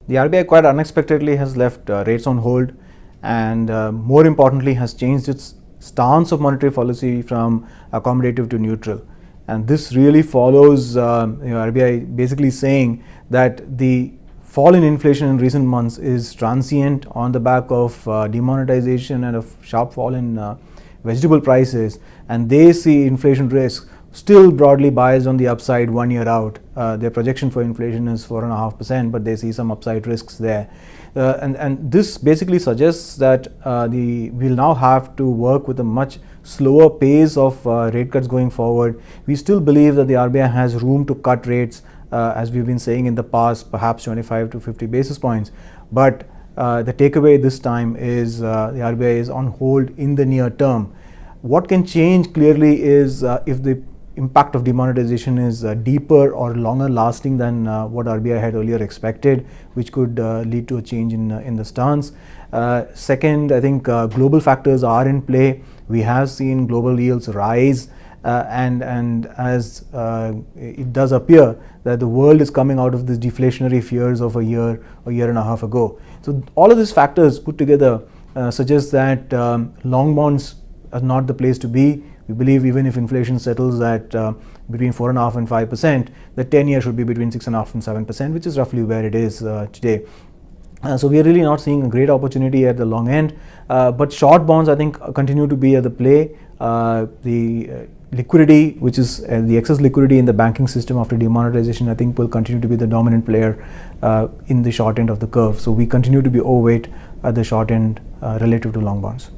The RBI quite unexpectedly has left rates on hold, and more importantly has changed its stance of monetary policy from accommodative to neutral. And this really follows RBI basically saying that the fall in inflation in recent months is transient on the back of demonetization and a sharp fall in vegetable prices, and they see inflation risk still broadly biased on the upside 1 year out. Their projection for inflation is 4.5%, but they see some upside risks there. And this basically suggests that we'll now have to work with a much slower pace of rate cuts going forward. We still believe that the RBI has room to cut rates, as we've been saying in the past, perhaps 25 to 50 basis points. But the takeaway this time is the RBI is on hold in the near term. What can change clearly is if the impact of demonetization is deeper or longer lasting than what RBI had earlier expected, which could lead to a change in the stance. Second, I think global factors are in play. We have seen global yields rise, and as it does appear that the world is coming out of these deflationary fears of a year and a half ago. So all of these factors put together suggest that long bonds are not the place to be. We believe even if inflation settles at between 4.5% and 5%, the 10-year should be between 6.5% and 7%, which is roughly where it is today. So we are really not seeing a great opportunity at the long end, but short bonds I think continue to be at the play. The liquidity, which is the excess liquidity in the banking system after demonetization, I think will continue to be the dominant player in the short end of the curve. So we continue to be overweight at the short end relative to long bonds.